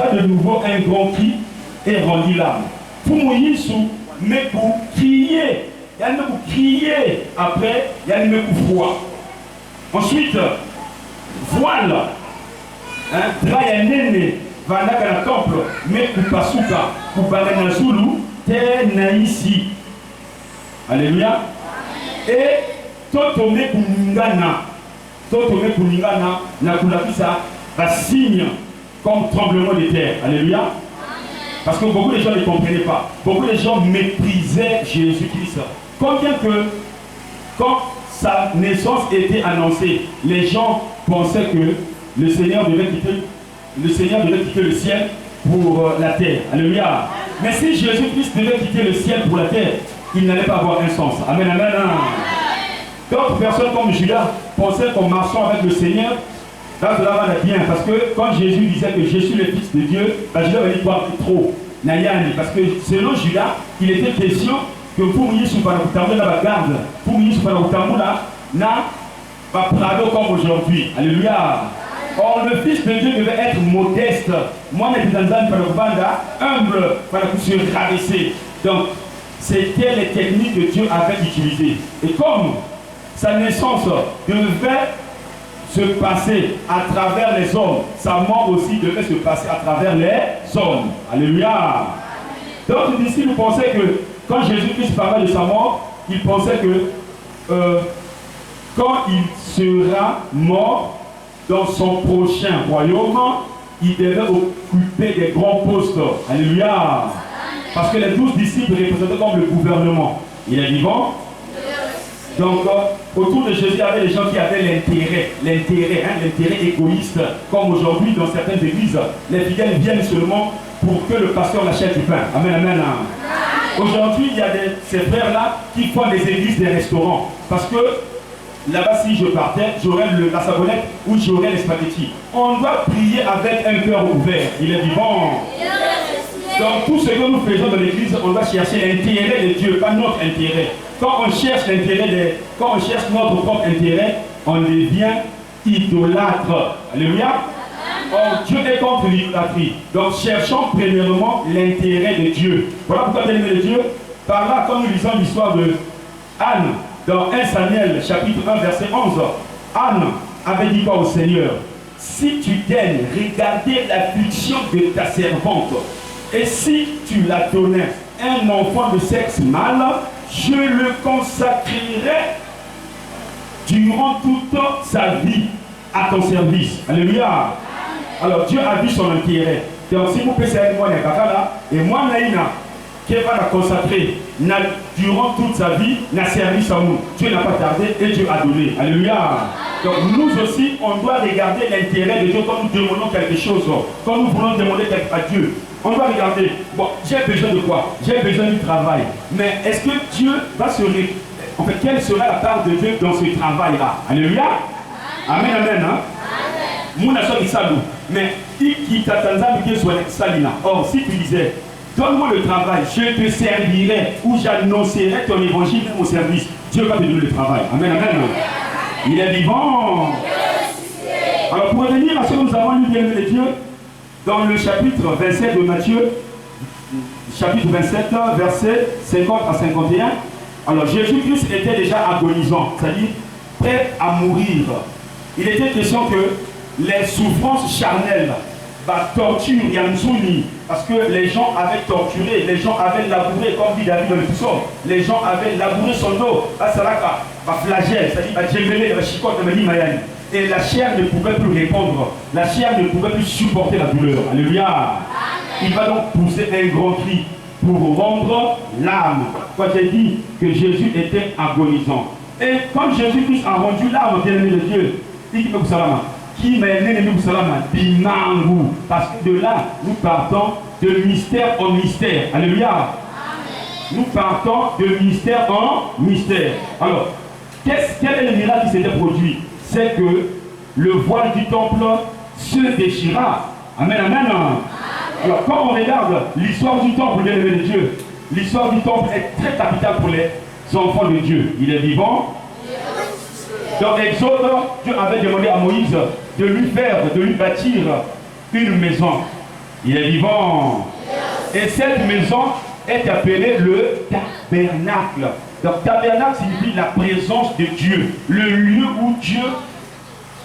poussa de nouveau un grand cri et rendit l'âme. Pour Moïse, mais pour crier, il y a pour crier, après, il y a une froid. Ensuite, voile, draya nene, vanaka na temple, mais pour pasuka, pour barena zulu, te na ici. Alléluia. Et totome kuningana, na kulakisa, va signe comme tremblement de terre. Alléluia. Parce que beaucoup de gens ne comprenaient pas. Beaucoup de gens méprisaient Jésus-Christ. Combien que, quand sa naissance était annoncée, les gens pensaient que le Seigneur devait quitter le ciel pour la terre. Alléluia. Mais si Jésus-Christ devait quitter le ciel pour la terre, il n'allait pas avoir un sens. Amen, amen, amen. D'autres personnes comme Judas pensaient qu'en marchant avec le Seigneur, là, cela va bien. Parce que quand Jésus disait que je suis le Fils de Dieu, Judas va dire trop. Parce que selon Judas, il était question que pour nous, sur la garde, pour nous, sur la n'a pas prado comme aujourd'hui. Alléluia. Or, le Fils de Dieu devait être modeste. Moi, je suis humble, pour se rabaisser. Donc, c'était les techniques que Dieu avait utilisées. Et comme sa naissance devait se passer à travers les hommes, sa mort aussi devait se passer à travers les hommes. Alléluia. D'autres disciples pensaient que quand Jésus-Christ parlait de sa mort, ils pensaient que quand il sera mort dans son prochain royaume, il devait occuper des grands postes. Alléluia. Parce que les 12 disciples représentaient comme le gouvernement. Il est vivant. Donc, autour de Jésus, il y avait des gens qui avaient l'intérêt égoïste. Comme aujourd'hui, dans certaines églises, les fidèles viennent seulement pour que le pasteur l'achète du pain. Amen, amen. Aujourd'hui, il y a ces frères-là qui font des églises, des restaurants. Parce que là-bas, si je partais, j'aurais la savonnette ou j'aurais les spaghettis. On doit prier avec un cœur ouvert. Il est vivant. Donc, tout ce que nous faisons dans l'église, on doit chercher l'intérêt de Dieu, pas notre intérêt. Quand on cherche quand on cherche notre propre intérêt, on devient idolâtre. Alléluia. Or, Dieu est contre l'idolâtrie. Donc, cherchons premièrement l'intérêt de Dieu. Voilà pourquoi l'intérêt de Dieu. Par là, quand nous lisons l'histoire de Anne, dans 1 Samuel, chapitre 1, verset 11, Anne avait dit quoi au Seigneur? Si tu daignes regarder l'affliction de ta servante, et si tu la donnais un enfant de sexe mâle, je le consacrerai durant toute sa vie à ton service. Alléluia. Alors Dieu a vu son intérêt. Donc si vous pouvez savoir moi, et moi, Naïna, qui va la consacrer durant toute sa vie, n'a service à nous. Dieu n'a pas tardé et Dieu a donné. Alléluia. Donc nous aussi, on doit regarder l'intérêt de Dieu quand nous demandons quelque chose. Quand nous voulons demander quelque chose à Dieu. On doit regarder, bon, j'ai besoin de quoi? J'ai besoin du travail. Mais est-ce que Dieu va se... En fait, quelle sera la part de Dieu dans ce travail-là? Alléluia. Amen, amen. Mouna soit salou. Mais qui t'attendra que soit salina. Or, si tu disais, donne-moi le travail, je te servirai ou j'annoncerai ton évangile dans mon service, Dieu va te donner le travail. Amen, amen. Il est vivant. Alors, pour revenir à ce que nous avons lu bien de Dieu, dans le chapitre 27 de Matthieu, chapitre 27, versets 50 à 51, alors Jésus-Christ était déjà agonisant, c'est-à-dire prêt à mourir. Il était question que les souffrances charnelles, torture, yanzouni, parce que les gens avaient torturé, les gens avaient labouré, comme dit David dans le psaume, les gens avaient labouré son dos, flagelle, c'est-à-dire chicote, et la chair ne pouvait plus répondre, la chair ne pouvait plus supporter la douleur. Alléluia. Il va donc pousser un grand cri pour rendre l'âme. Quand j'ai dit que Jésus était agonisant. Et quand Jésus-Christ a rendu l'âme, bien-aimé de Dieu, il dit qui m'a ennemi nous salama bimangu, parce que de là nous partons de mystère en mystère. Alléluia. Nous partons de mystère en mystère. Alors, quel est le miracle qui s'était produit? C'est que le voile du temple se déchira. Amen, amen. Alors, quand on regarde l'histoire du temple, bien-aimé de Dieu, l'histoire du temple est très capitale pour les enfants de Dieu. Il est vivant. Dans Exode, Dieu avait demandé à Moïse de lui bâtir une maison. Il est vivant. Et cette maison est appelée le tabernacle. Donc tabernacle signifie la présence de Dieu, le lieu où Dieu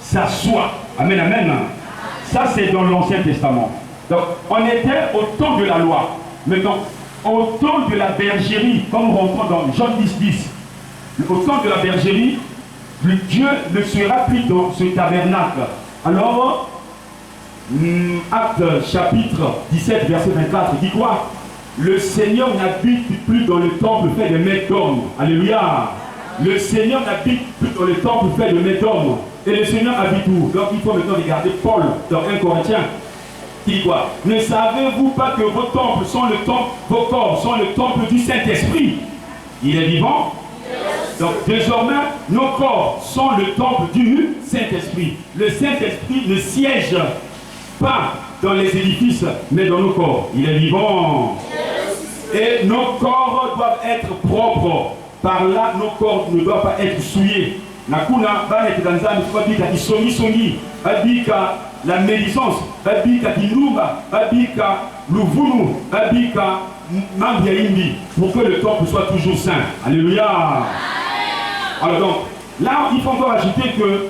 s'assoit. Amen, amen. Ça c'est dans l'Ancien Testament. Donc on était au temps de la loi. Maintenant, au temps de la bergerie, comme on rencontre dans Jean 10, au temps de la bergerie, Dieu ne sera plus dans ce tabernacle. Alors, Acte chapitre 17, verset 24, dit quoi? Le Seigneur n'habite plus dans le temple fait de mains d'hommes. Alléluia. Le Seigneur n'habite plus dans le temple fait de mains d'hommes. Et le Seigneur habite où? Donc il faut maintenant regarder Paul dans 1 Corinthiens. Qui dit quoi? Ne savez-vous pas que vos temples sont le temple, vos corps sont le temple du Saint-Esprit? Il est vivant. Donc désormais, nos corps sont le temple du Saint-Esprit. Le Saint-Esprit ne siège pas dans les édifices, mais dans nos corps. Il est vivant. Et nos corps doivent être propres. Par là, nos corps ne doivent pas être souillés. Nakuna va être dans un fabika qui songi, fabika la médisance, fabika dinumba, fabika l'uvunu, fabika mambiaimbi, pour que le temple soit toujours saint. Alléluia. Alors donc, là, il faut encore ajouter que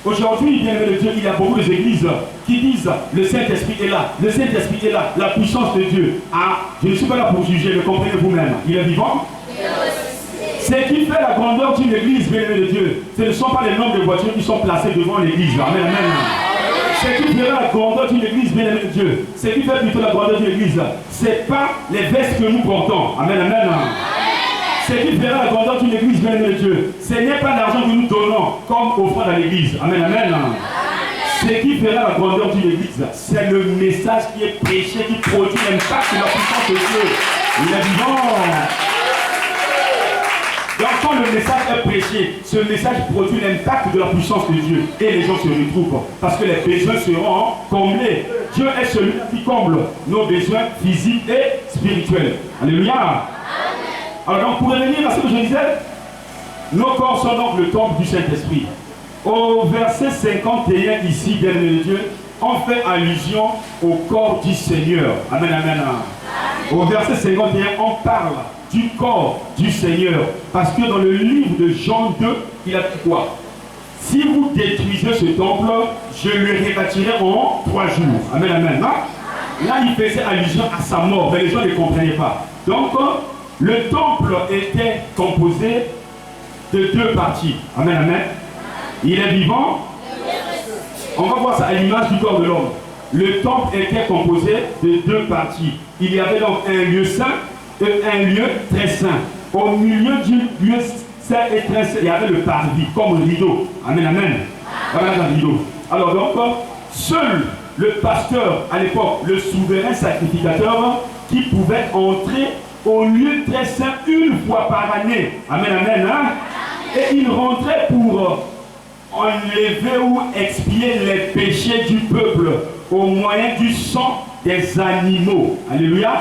aujourd'hui, bien aimé de Dieu, il y a beaucoup d'églises qui disent le Saint-Esprit est là, le Saint-Esprit est là, la puissance de Dieu. Ah, je ne suis pas là pour juger, mais comprenez vous-même. Il est vivant. Ce qui fait la grandeur d'une église, bien aimé de Dieu, ce ne sont pas les nombres de voitures qui sont placées devant l'église. Amen, amen. Ce qui fait la grandeur d'une église, bien aimé de Dieu, ce qui fait plutôt la grandeur d'une église, ce n'est pas les vestes que nous portons. Amen, amen. Ce qui fera la grandeur d'une église, bien aimé de Dieu, ce n'est pas l'argent que nous donnons comme offrande à l'église. Amen, amen. Ce qui fera la grandeur d'une église, c'est le message qui est prêché, qui produit l'impact de la puissance de Dieu. Il est vivant. Donc quand le message est prêché, ce message produit l'impact de la puissance de Dieu. Et les gens se retrouvent. Parce que les besoins seront comblés. Dieu est celui qui comble nos besoins physiques et spirituels. Alléluia. Alors donc pour revenir à ce que je disais, nos corps sont donc le temple du Saint-Esprit. Au verset 51 ici, bien aimé de Dieu, on fait allusion au corps du Seigneur. Amen, amen. Au verset 51, on parle du corps du Seigneur. Parce que dans le livre de Jean 2, il a dit quoi? Si vous détruisez ce temple, je le rebâtirai en 3 jours. Amen, amen. Là, il faisait allusion à sa mort, mais les gens ne comprenaient pas. Donc, le temple était composé de 2 parties. Amen, amen. Il est vivant. On va voir ça à l'image du corps de l'homme. Le temple était composé de 2 parties. Il y avait donc un lieu saint et un lieu très saint. Au milieu du lieu saint et très saint, il y avait le parvis comme rideau. Amen, amen. Voilà un rideau. Alors donc, seul le pasteur à l'époque, le souverain sacrificateur, qui pouvait entrer au lieu très saint une fois par année. Amen, amen. Hein? Et il rentrait pour enlever ou expier les péchés du peuple au moyen du sang des animaux. Alléluia.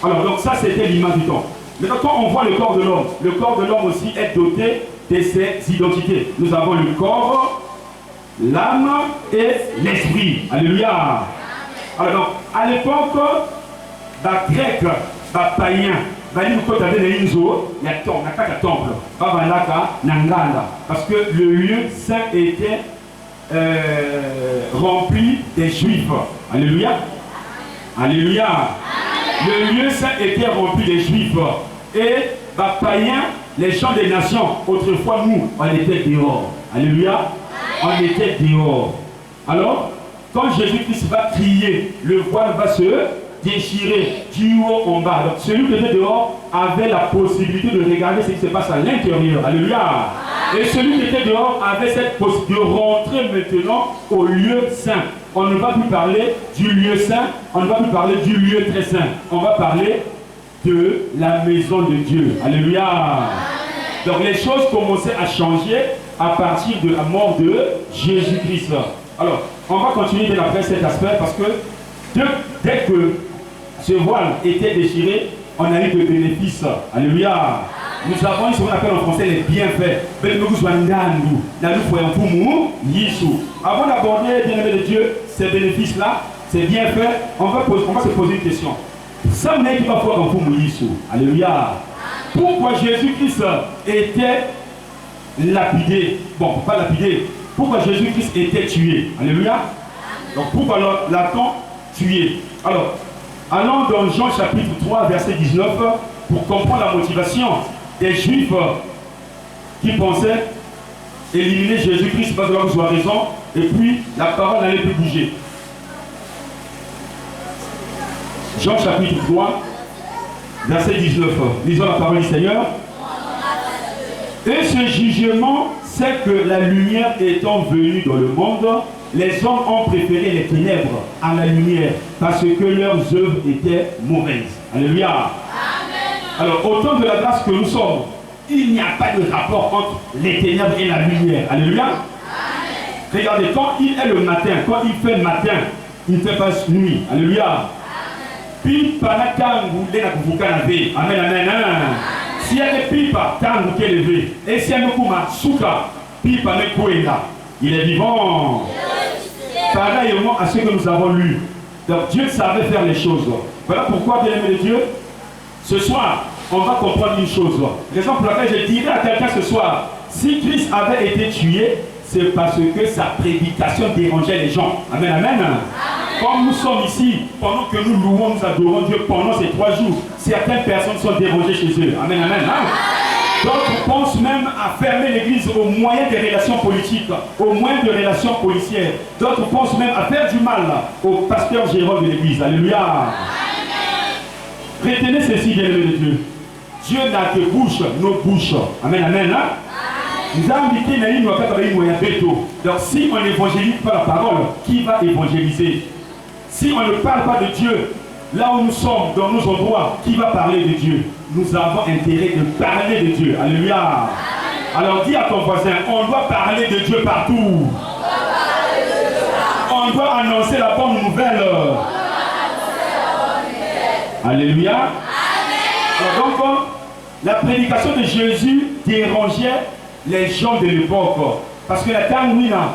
Alors donc ça c'était l'image du temple. Maintenant quand on voit le corps de l'homme aussi est doté de ses identités. Nous avons le corps, l'âme et l'esprit. Alléluia. Alors donc à l'époque, les Grecs, les païens, parce que le lieu saint était rempli des Juifs. Alléluia. Alléluia. Le lieu saint était rempli des Juifs. Et les païens, les gens des nations, autrefois nous, on était dehors. Alléluia. On était dehors. Alors, quand Jésus-Christ va crier, le voile va se déchiré du haut en bas. Donc celui qui était dehors avait la possibilité de regarder ce qui se passe à l'intérieur. Alléluia. Et celui qui était dehors avait cette possibilité de rentrer maintenant au lieu saint. On ne va plus parler du lieu saint, on ne va plus parler du lieu très saint. On va parler de la maison de Dieu. Alléluia. Donc les choses commençaient à changer à partir de la mort de Jésus-Christ. Alors, on va continuer dès après cet aspect parce que dès que ce voile était déchiré, on a eu des bénéfices. Alléluia. Nous avons ce qu'on appelle en français les bienfaits. Avant d'aborder, bien aimé de Dieu, ces bénéfices-là, c'est bien fait, on va se poser une question. Ça n'est pas foi dans vous, Moïse. Alléluia. Pourquoi Jésus-Christ était lapidé? Bon, pas lapidé. Pourquoi Jésus-Christ était tué? Alléluia. Donc pourquoi l'a-t-on tué? Alors, allons dans Jean chapitre 3, verset 19, pour comprendre la motivation des Juifs qui pensaient éliminer Jésus-Christ parce que vous avez raison, et puis la parole n'allait plus bouger. Jean chapitre 3, verset 19. Lisons la parole du Seigneur. Et ce jugement, c'est que la lumière étant venue dans le monde, les hommes ont préféré les ténèbres à la lumière parce que leurs œuvres étaient mauvaises. Alléluia. Amen. Alors, au temps de la grâce que nous sommes, il n'y a pas de rapport entre les ténèbres et la lumière. Alléluia. Amen. Regardez, quand il est le matin, quand il fait matin, il ne fait pas nuit. Alléluia. Puis, amen, amen. Si il y a des pipas, tangu qui est levé. Et si il y a un souka, pipa me koenda. Il est vivant. Pareillement à ce que nous avons lu. Donc Dieu savait faire les choses. Voilà pourquoi, bien-aimé de Dieu, ce soir, on va comprendre une chose. Raison pour laquelle je dirais à quelqu'un ce soir, si Christ avait été tué, c'est parce que sa prédication dérangeait les gens. Amen, amen. Comme nous sommes ici, pendant que nous louons, nous adorons Dieu pendant ces 3 jours, certaines personnes sont dérangées chez eux. Amen, amen. D'autres pensent même à fermer l'église au moyen des relations politiques, au moyen de relations policières. D'autres pensent même à faire du mal au pasteur gérant de l'église. Alléluia. Retenez ceci, bien-aimés de Dieu. Dieu n'a que bouche, nos bouches. Amen, amen. Nous avons invité Naïm donc si on n'évangélise pas la parole, qui va évangéliser? Si on ne parle pas de Dieu, là où nous sommes, dans nos endroits, qui va parler de Dieu? Nous avons intérêt de parler de Dieu. Alléluia. Amen. Alors dis à ton voisin, on doit parler de Dieu partout. On doit annoncer la bonne nouvelle. Alléluia. Amen. Alors donc, la prédication de Jésus dérangeait les gens de l'époque. Parce que la Tanguina,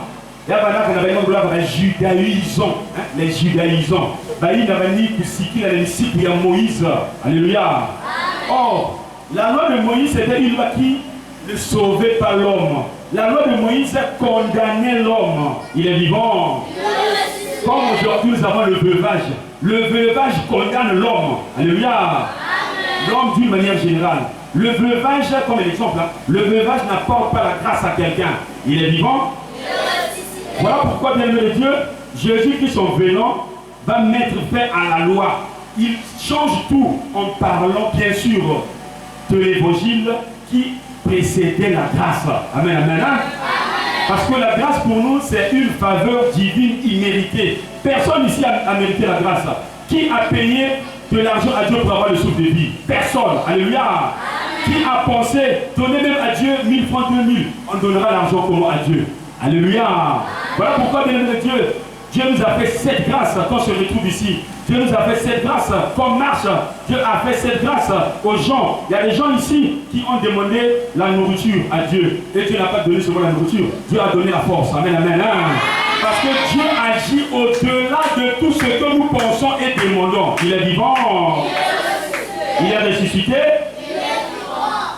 les judaïsants, les judaïsants, il y a Moïse. Alléluia. Or, la loi de Moïse était une loi qui ne sauvait pas l'homme. La loi de Moïse condamnait l'homme. Il est vivant. Comme aujourd'hui nous avons le veuvage. Le veuvage condamne l'homme. Alléluia. L'homme d'une manière générale. Le veuvage, comme l'exemple, le veuvage n'apporte pas la grâce à quelqu'un. Il est vivant. Voilà pourquoi, bien-aimé de Dieu, Jésus qui son venant va mettre fin à la loi. Il change tout en parlant bien sûr de l'évangile qui précédait la grâce. Amen, amen. Parce que la grâce pour nous, c'est une faveur divine imméritée. Personne ici a mérité la grâce. Qui a payé de l'argent à Dieu pour avoir le souffle de vie? Personne. Alléluia. Qui a pensé donner même à Dieu 1000 francs, 2000? On donnera l'argent comment à Dieu? Alléluia. Voilà pourquoi, bien-aimé de Dieu, Dieu nous a fait cette grâce quand on se retrouve ici. Dieu nous a fait cette grâce qu'on marche. Dieu a fait cette grâce aux gens. Il y a des gens ici qui ont demandé la nourriture à Dieu. Et Dieu n'a pas donné seulement la nourriture. Dieu a donné la force. Amen, amen. Parce que Dieu agit au-delà de tout ce que nous pensons et demandons. Il est vivant. Il est ressuscité.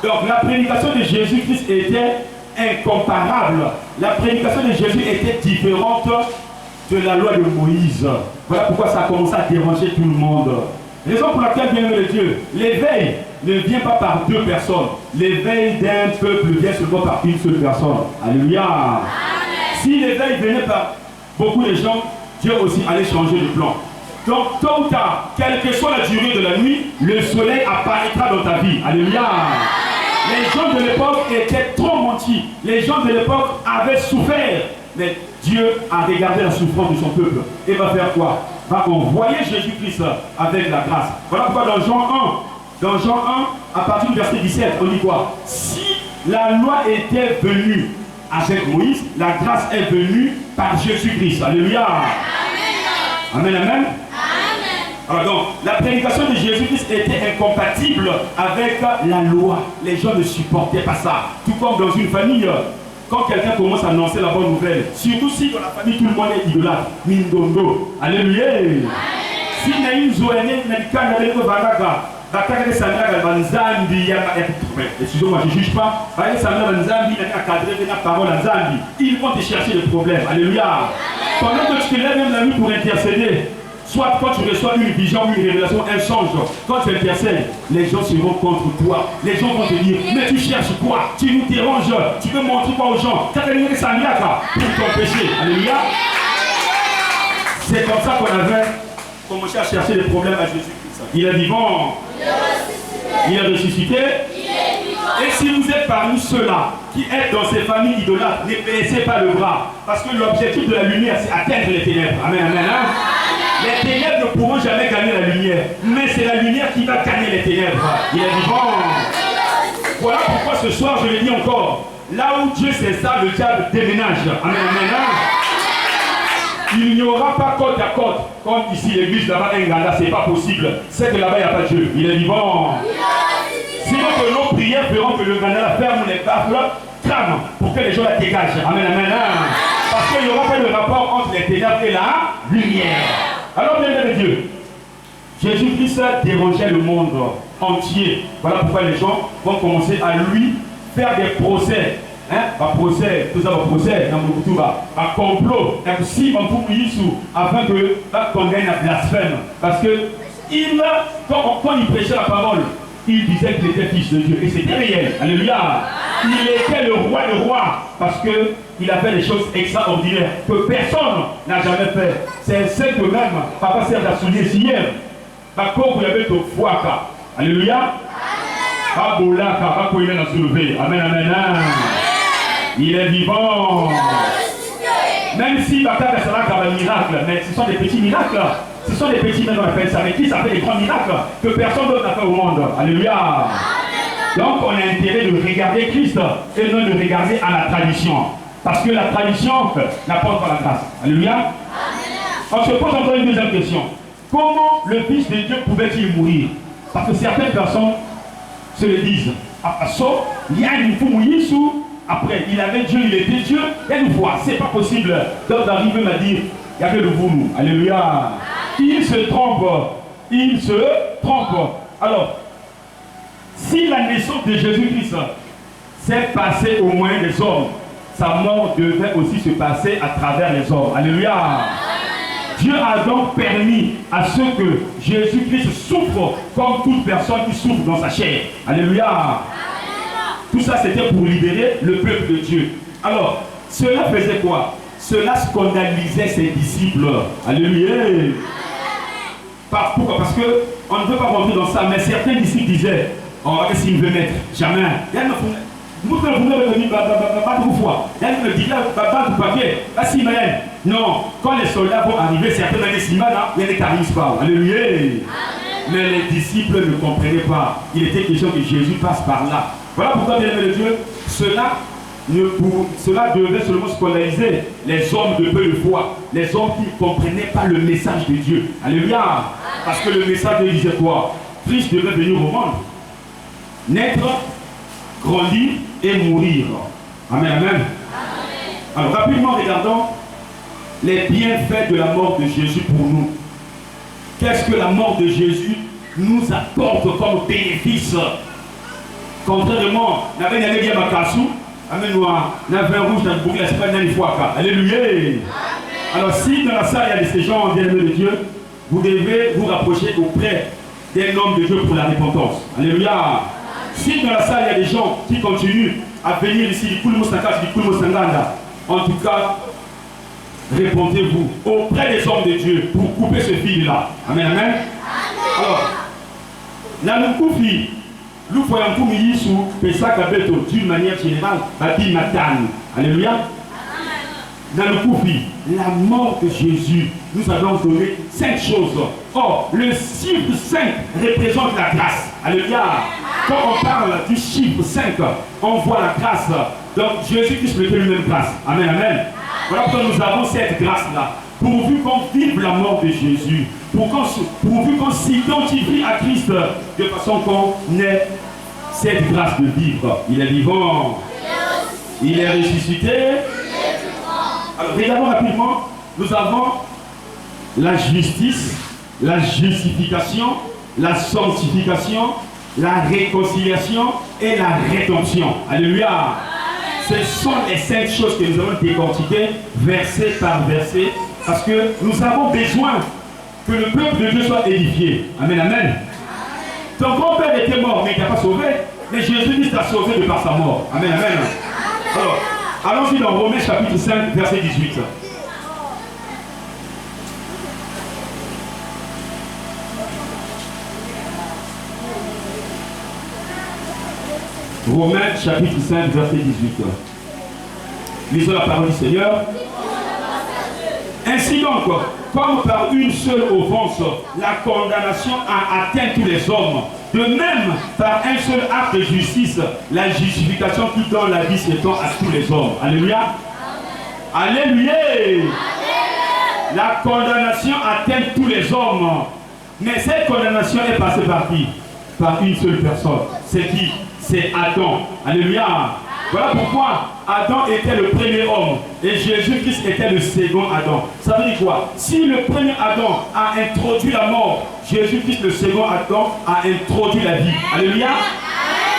Donc la prédication de Jésus-Christ était incomparable. La prédication de Jésus était différente de la loi de Moïse. Voilà pourquoi ça a commencé à déranger tout le monde. Raison pour laquelle, bien-aimé de Dieu, l'éveil ne vient pas par 2 personnes. L'éveil d'un peuple vient seulement par une seule personne. Alléluia. Amen. Si l'éveil venait par beaucoup de gens, Dieu aussi allait changer de plan. Donc, tôt ou tard, quelle que soit la durée de la nuit, le soleil apparaîtra dans ta vie. Alléluia. Les gens de l'époque étaient trop mentis. Les gens de l'époque avaient souffert. Mais Dieu a regardé la souffrance de son peuple. Et va faire quoi? Va envoyer Jésus-Christ avec la grâce. Voilà pourquoi dans Jean 1, à partir du verset 17, on dit quoi? Si la loi était venue avec Moïse, la grâce est venue par Jésus-Christ. Alléluia. Amen, amen. Amen. Alors donc, la prédication de Jésus-Christ était incompatible avec la loi. Les gens ne supportaient pas ça. Tout comme dans une famille, quand quelqu'un commence à annoncer la bonne nouvelle, surtout si dans la famille tout le monde est idolâtre, Mindondo, alléluia. Si il y a une zoé, excusez-moi, je ne juge pas. Ils vont te chercher le problème. Alléluia. Pendant que tu te lèves même la nuit pour intercéder, soit quand tu reçois une vision, une révélation, un songe, quand tu intercèdes, les gens seront contre toi. Les gens vont te dire, mais tu cherches quoi? Tu nous déranges, tu veux montrer quoi aux gens? Pour ton péché. Alléluia. C'est comme ça qu'on avait commencé à chercher les problèmes à Jésus-Christ. Il est vivant. Il est ressuscité. Et si vous êtes parmi ceux-là qui êtes dans ces familles idolâtres, ne baissez pas le bras. Parce que l'objectif de la lumière, c'est atteindre les ténèbres. Amen, amen. Hein? Les ténèbres ne pourront jamais gagner la lumière. Mais c'est la lumière qui va gagner les ténèbres. Il est vivant. Voilà pourquoi ce soir, je le dis encore. Là où Dieu s'installe, le diable déménage. Amen, amen. Hein? Il n'y aura pas côte à côte. Comme ici, l'église là-bas, Nganda, c'est pas possible. C'est que là-bas, il n'y a pas de Dieu. Il est vivant. Sinon que nos prières feront que le Nganda ferme les baffles, crame, pour que les gens la dégagent. Amen, amen. Parce qu'il n'y aura pas de rapport entre les ténèbres et la lumière. Alors, bien aimé Dieu, Jésus-Christ dérangeait le monde entier. Voilà pourquoi les gens vont commencer à lui faire des procès. Procès, tout ça, procès, un complot, afin qu'on gagne la blasphème. Parce que quand il prêchait la parole, il disait qu'il était fils de Dieu. Et c'était réel. Alléluia. Il était le roi. Parce qu'il a fait des choses extraordinaires que personne n'a jamais fait. C'est ce que même Papa Serge a souligné hier. Vous avez ton foi. Alléluia. Amen, amen. Il est vivant. Même si Bata Kassalak a un miracle, mais ce sont des petits miracles. Ce sont des petits, mais on appelle ça. Mais qui ça fait des grands miracles que personne d'autre n'a fait au monde. Alléluia. Donc on a intérêt de regarder Christ et non de regarder à la tradition. Parce que la tradition n'apporte pas la grâce. Alléluia. On se pose encore une deuxième question. Comment le Fils de Dieu pouvait-il mourir? Parce que certaines personnes se le disent. Il y a une fou après, il avait Dieu, il était Dieu. Et une fois, c'est pas possible d'arriver à dire, il y avait le vous. Alléluia. Il se trompe. Il se trompe. Alors, si la naissance de Jésus-Christ s'est passée au moyen des hommes, sa mort devait aussi se passer à travers les hommes. Alléluia. Dieu a donc permis à ce que Jésus-Christ souffre comme toute personne qui souffre dans sa chair. Alléluia. Tout ça, c'était pour libérer le peuple de Dieu. Alors, cela faisait quoi? Cela scandalisait ses disciples. Alléluia. Pourquoi? Parce qu'on ne veut pas rentrer dans ça, mais certains disciples disaient, oh, qu'est-ce qu'il veut mettre? Jamais. Non, quand les soldats vont arriver, certains vont dire, il y a des charismes pas. Alléluia. Mais les disciples ne comprenaient pas. Il était question que Jésus passe par là. Voilà pourquoi, bien aimé de Dieu, cela devait seulement scandaliser les hommes de peu de foi, les hommes qui ne comprenaient pas le message de Dieu. Alléluia. Parce que le message de Dieu disait quoi? Christ devait venir au monde, naître, grandir et mourir. Amen, amen. Alors rapidement, regardons les bienfaits de la mort de Jésus pour nous. Qu'est-ce que la mort de Jésus nous apporte comme bénéfice? Contrairement, on avait un bien Makassou, Amen, on a un vin rouge dans le boucle, c'est pas une fois. Alléluia. Alors, si dans la salle il y a des gens bien aimés de Dieu, vous devez vous rapprocher auprès d'un homme de Dieu pour la repentance. Alléluia. Si dans la salle il y a des gens qui continuent à venir ici, du Sanganda, en tout cas, répondez-vous auprès des hommes de Dieu pour couper ce fil-là. Amen, amen. Alors, Nanukufi, nous voyons comme d'une manière générale, alléluia. Dans le Koufi, la mort de Jésus, nous allons donner 5 choses. Or, le chiffre 5 représente la grâce. Alléluia. Quand on parle du chiffre 5, on voit la grâce. Donc, Jésus-Christ mettait lui-même grâce. Amen, amen. Voilà pourquoi nous avons cette grâce-là. Pourvu qu'on vive la mort de Jésus, pourvu qu'on s'identifie à Christ, de façon qu'on ait cette grâce de vivre. Il est vivant. Il est ressuscité. Alors, regardons rapidement. Nous avons la justice, la justification, la sanctification, la réconciliation et la rédemption. Alléluia. Ce sont les 5 choses que nous allons décortiquer verset par verset, parce que nous avons besoin que le peuple de Dieu soit édifié. Amen, amen. Ton grand-père était mort, mais il n'a pas sauvé. Mais Jésus-Christ t'a sauvé de par sa mort. Amen, amen. Alors, allons-y dans Romains chapitre 5, verset 18. Romains chapitre 5, verset 18. Lisons la parole du Seigneur. Ainsi donc, comme par une seule offense, la condamnation a atteint tous les hommes, de même, par un seul acte de justice, la justification qui donne la vie s'étend à tous les hommes. Alléluia. Alléluia. La condamnation atteint tous les hommes. Mais cette condamnation est passée par qui? Par une seule personne. C'est qui? C'est Adam. Alléluia. Voilà pourquoi Adam était le premier homme et Jésus-Christ était le second Adam. Ça veut dire quoi? Si le premier Adam a introduit la mort, Jésus-Christ, le second Adam, a introduit la vie. Alléluia.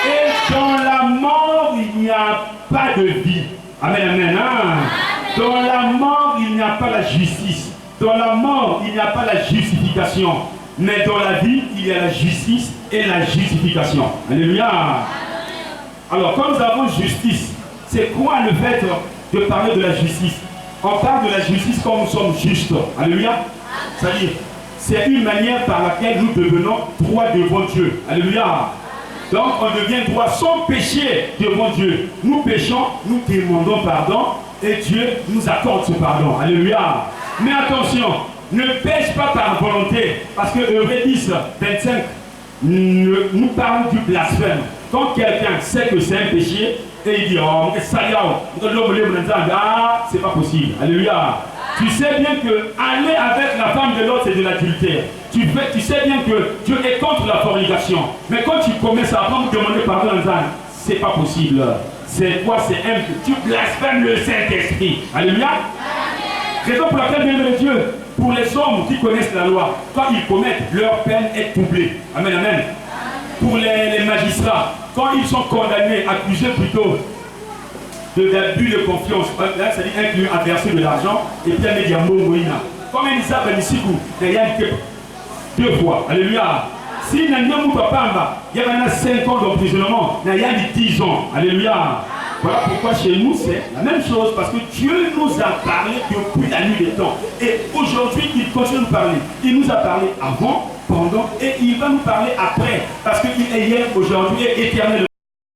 Et dans la mort, il n'y a pas de vie. Amen, amen. Dans la mort, il n'y a pas la justice. Dans la mort, il n'y a pas la justification. Mais dans la vie, il y a la justice et la justification. Alléluia. Alors, quand nous avons justice, c'est quoi le fait de parler de la justice? On parle de la justice quand nous sommes justes. Alléluia. C'est-à-dire, c'est une manière par laquelle nous devenons droits devant Dieu. Alléluia. Donc, on devient droit sans péché devant Dieu. Nous péchons, nous demandons pardon et Dieu nous accorde ce pardon. Alléluia. Mais attention, ne pêche pas par volonté, parce que Hébreux 10, 25 nous parle du blasphème. Quand quelqu'un sait que c'est un péché et il dit oh, c'est pas possible. Alléluia. Tu sais bien que aller avec la femme de l'autre, c'est de l'adultère. Tu sais bien que Dieu est contre la fornication. Mais quand tu commences à demander pardon à Zan, c'est pas possible. C'est quoi? C'est un. Tu blasphèmes le Saint-Esprit. Alléluia. Raison pour laquelle, bien de Dieu, pour les hommes qui connaissent la loi, quand ils commettent, leur peine est doublée. Amen, amen. Pour les magistrats, quand ils sont condamnés, accusés plutôt d'abus de confiance, là, c'est-à-dire inclus à verser de l'argent, et puis à Mediambo Moïna. Comme ils savent, il y a 2 fois. Alléluia. Si il y a 5 ans d'emprisonnement, il y a 10 ans. Alléluia. Voilà pourquoi chez nous c'est la même chose, parce que Dieu nous a parlé depuis la nuit des temps. Et aujourd'hui, il continue de nous parler. Il nous a parlé avant, pendant, et il va nous parler après. Parce qu'il est hier, aujourd'hui et éternel.